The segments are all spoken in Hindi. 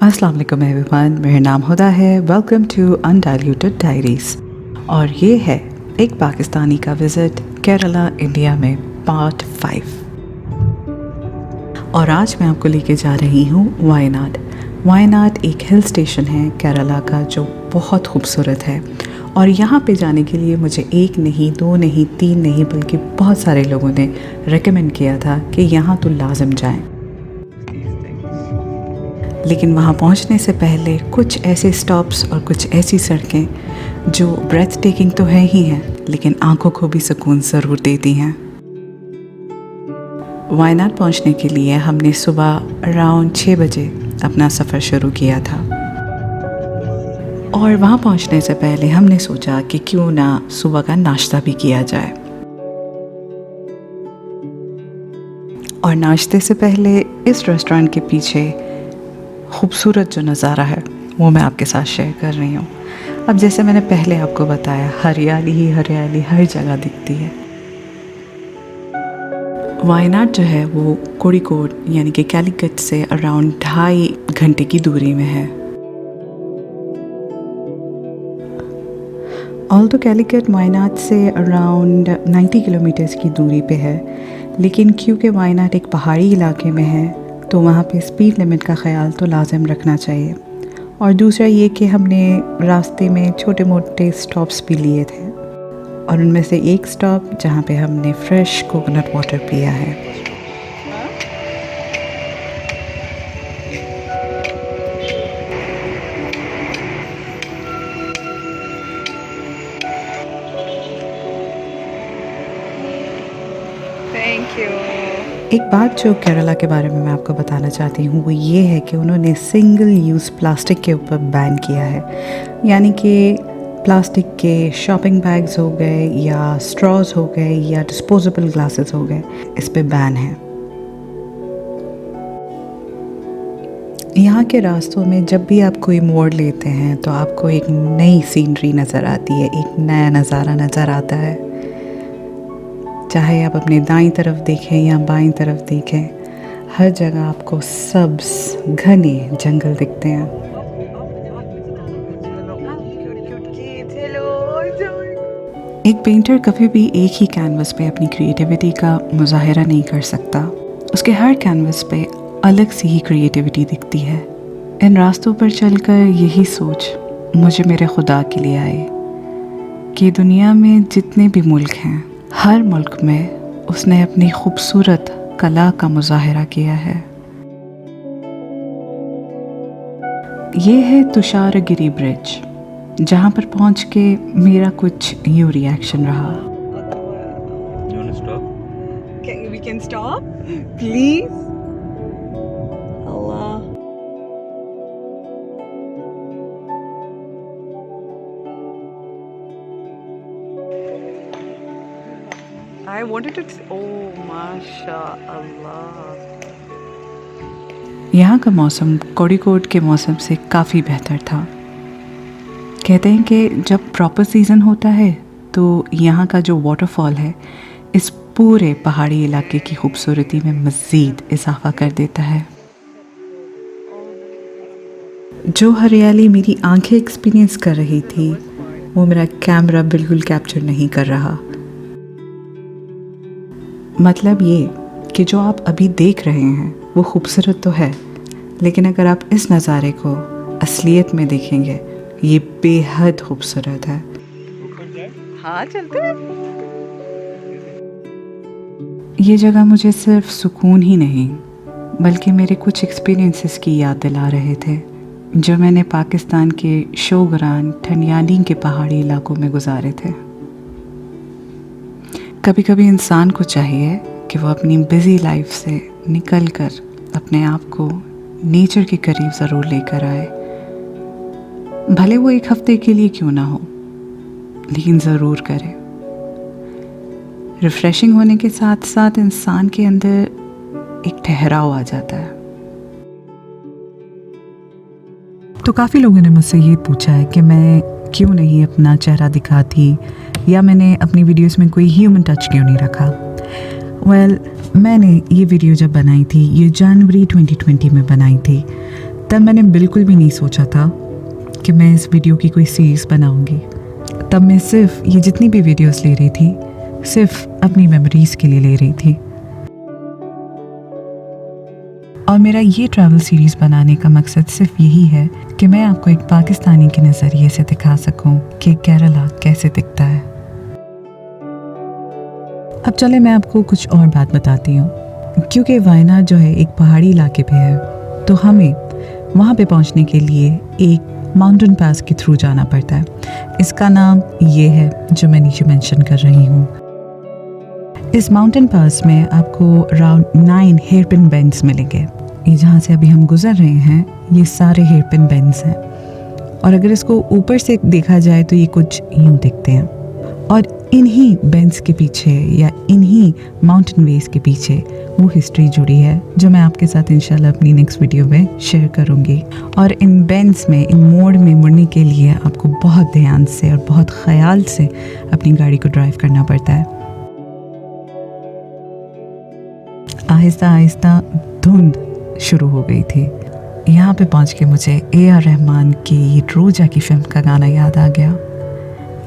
अस्सलाम वालेकुम एवरीवन, मेरा नाम हुदा है। Welcome to undiluted diaries. और ये है एक पाकिस्तानी का विज़िट केरला इंडिया में पार्ट 5। और आज मैं आपको लेके जा रही हूँ वायनाड। वायनाड एक हिल स्टेशन है केरला का जो बहुत खूबसूरत है। और यहाँ पे जाने के लिए मुझे 1 नहीं 2 नहीं 3 नहीं बल्कि बहुत सारे लोगों ने रेकमेंड किया था कि यहाँ तो लाजम जाएं। लेकिन वहाँ पहुँचने से पहले कुछ ऐसे स्टॉप्स और कुछ ऐसी सड़कें जो ब्रेथ टेकिंग तो है ही हैं, लेकिन आंखों को भी सुकून ज़रूर देती हैं। वायनाड पहुँचने के लिए हमने सुबह अराउंड 6 बजे अपना सफ़र शुरू किया था। और वहाँ पहुँचने से पहले हमने सोचा कि क्यों ना सुबह का नाश्ता भी किया जाए। और नाश्ते से पहले इस रेस्टोरेंट के पीछे खूबसूरत जो नज़ारा है वो मैं आपके साथ शेयर कर रही हूँ। अब जैसे मैंने पहले आपको बताया, हरियाली ही हरियाली हर जगह दिखती है। वायनाड जो है वो कोड़िकोड यानी कि कैलीकट से अराउंड 2.5 घंटे की दूरी में है। ऑल्दो कैलीकट वायनाड से अराउंड 90 किलोमीटर्स की दूरी पे है, लेकिन क्योंकि वायनाड एक पहाड़ी इलाके में है तो वहाँ पे स्पीड लिमिट का ख्याल तो लाजिम रखना चाहिए। और दूसरा ये कि हमने रास्ते में छोटे मोटे स्टॉप्स भी लिए थे, और उनमें से एक स्टॉप जहाँ पे हमने फ्रेश कोकोनट वाटर पिया है। Thank you. एक बात जो केरला के बारे में मैं आपको बताना चाहती हूँ वो ये है कि उन्होंने सिंगल यूज़ प्लास्टिक के ऊपर बैन किया है। यानी कि प्लास्टिक के शॉपिंग बैग्स हो गए या स्ट्रॉज हो गए या डिस्पोजेबल ग्लासेस हो गए, इस पे बैन है। यहाँ के रास्तों में जब भी आप कोई मोड़ लेते हैं तो आपको एक नई सीनरी नज़र आती है, एक नया नज़ारा नज़र आता है। चाहे आप अपने दाईं तरफ देखें या बाईं तरफ देखें, हर जगह आपको सब्ज़ घने जंगल दिखते हैं। एक पेंटर कभी भी एक ही कैनवस पे अपनी क्रिएटिविटी का मुजाहिरा नहीं कर सकता। उसके हर कैनवस पे अलग सी ही क्रिएटिविटी दिखती है। इन रास्तों पर चलकर यही सोच मुझे मेरे खुदा के लिए आई कि दुनिया में जितने भी मुल्क हैं, हर मुल्क में उसने अपनी खूबसूरत कला का मुजाहिरा किया है। ये है तुषारगिरी ब्रिज, जहाँ पर पहुँच के मेरा कुछ यूँ रिएक्शन रहा। We can stop, please. Allah. I wanted to. Oh, mashallah. यहाँ का मौसम कोड़िकोड के मौसम से काफ़ी बेहतर था। कहते हैं कि जब प्रॉपर सीज़न होता है तो यहाँ का जो वाटरफॉल है इस पूरे पहाड़ी इलाके की खूबसूरती में मज़ीद इजाफा कर देता है। जो हरियाली मेरी आंखें एक्सपीरियंस कर रही थी वो मेरा कैमरा बिल्कुल कैप्चर नहीं कर रहा। मतलब ये कि जो आप अभी देख रहे हैं वो खूबसूरत तो है, लेकिन अगर आप इस नज़ारे को असलियत में देखेंगे ये बेहद खूबसूरत है। हाँ, चलते हैं। ये जगह मुझे सिर्फ सुकून ही नहीं बल्कि मेरे कुछ एक्सपीरियंसेस की याद दिला रहे थे जो मैंने पाकिस्तान के शोगरान ठंडियाली के पहाड़ी इलाकों में गुजारे थे। कभी कभी इंसान को चाहिए कि वो अपनी बिज़ी लाइफ से निकल कर अपने आप को नेचर के करीब ज़रूर लेकर आए। भले वो 1 हफ्ते के लिए क्यों ना हो, लेकिन ज़रूर करे। रिफ़्रेशिंग होने के साथ साथ इंसान के अंदर एक ठहराव आ जाता है। तो काफ़ी लोगों ने मुझसे ये पूछा है कि मैं क्यों नहीं अपना चेहरा दिखाती या मैंने अपनी वीडियोस में कोई ह्यूमन टच क्यों नहीं रखा। मैंने ये वीडियो जब बनाई थी, ये जनवरी 2020 में बनाई थी, तब मैंने बिल्कुल भी नहीं सोचा था कि मैं इस वीडियो की कोई सीरीज़ बनाऊंगी। तब मैं सिर्फ ये जितनी भी वीडियोस ले रही थी सिर्फ अपनी मेमोरीज़ के लिए ले रही थी। और मेरा ये ट्रैवल सीरीज़ बनाने का मकसद सिर्फ यही है कि मैं आपको एक पाकिस्तानी के नज़रिए से दिखा सकूं कि केरला कैसे दिखता है। अब चले मैं आपको कुछ और बात बताती हूँ। क्योंकि वायनाड जो है एक पहाड़ी इलाके पे है, तो हमें वहाँ पे पहुँचने के लिए एक माउंटेन पास के थ्रू जाना पड़ता है। इसका नाम ये है जो मैं नीचे मेंशन कर रही हूँ। इस माउंटेन पास में आपको अराउंड 9 हेयरपिन बेंड्स मिलेंगे। ये जहाँ से अभी हम गुजर रहे हैं ये सारे हेयरपिन बेंड्स हैं। और अगर इसको ऊपर से देखा जाए तो ये कुछ यूँ दिखते हैं। और इन्हीं बेंड्स के पीछे या इन्हीं माउंटेन वेज के पीछे वो हिस्ट्री जुड़ी है जो मैं आपके साथ इंशाल्लाह अपनी नेक्स्ट वीडियो में शेयर करूँगी। और इन बेंड्स में, इन मोड़ में मुड़ने के लिए आपको बहुत ध्यान से और बहुत ख्याल से अपनी गाड़ी को ड्राइव करना पड़ता है। आहिस्ता आहिस्ता धुंध शुरू हो गई थी। यहाँ पे पहुँच के मुझे AR रहमान की ये रोजा की फिल्म का गाना याद आ गया।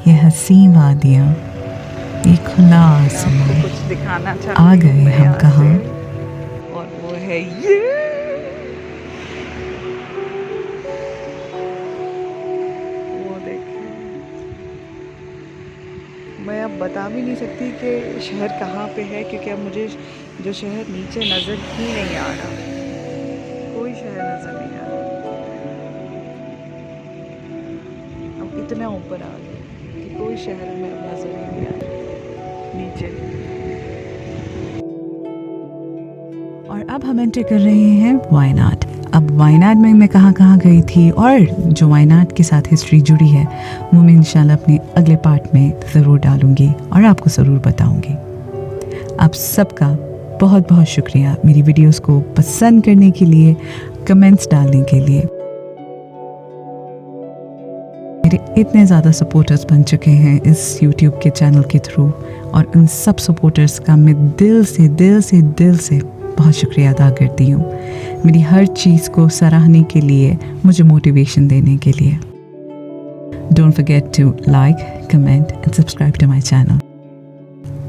ये हसीन वादियाँ, ये खुला आसमान, कुछ दिखाना चाहती आ हूँ गए मैं हम यहाँ कहाँ। से। और वो है ये, वो देखें। मैं अब बता भी नहीं सकती कि शहर कहाँ पे है, क्योंकि अब मुझे जो शहर नीचे नज़र ही नहीं आ रहा, कोई शहर नज़र नहीं आ रहा। अब इतना ऊपर आ गए कि कोई शहर में अब नज़र ही नहीं आ रहा नीचे। और अब हम एंटर कर रहे हैं वायनाड। अब वायनाड में मैं कहाँ कहाँ गई थी और जो वायनाड के साथ हिस्ट्री जुड़ी है वो मैं इंशाल्लाह अपने अगले पार्ट में ज़रूर डालूँगी और आपको ज़रूर बताऊँगी। आप सबका बहुत बहुत शुक्रिया मेरी वीडियोस को पसंद करने के लिए, कमेंट्स डालने के लिए। मेरे इतने ज़्यादा सपोर्टर्स बन चुके हैं इस YouTube के चैनल के थ्रू, और उन सब सपोर्टर्स का मैं दिल से बहुत शुक्रिया अदा करती हूँ, मेरी हर चीज़ को सराहने के लिए, मुझे मोटिवेशन देने के लिए। Don't forget to like, comment and subscribe to my channel.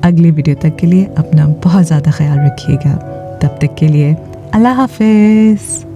अगली वीडियो तक के लिए अपना बहुत ज़्यादा ख्याल रखिएगा। तब तक के लिए अल्लाह हाफिज़।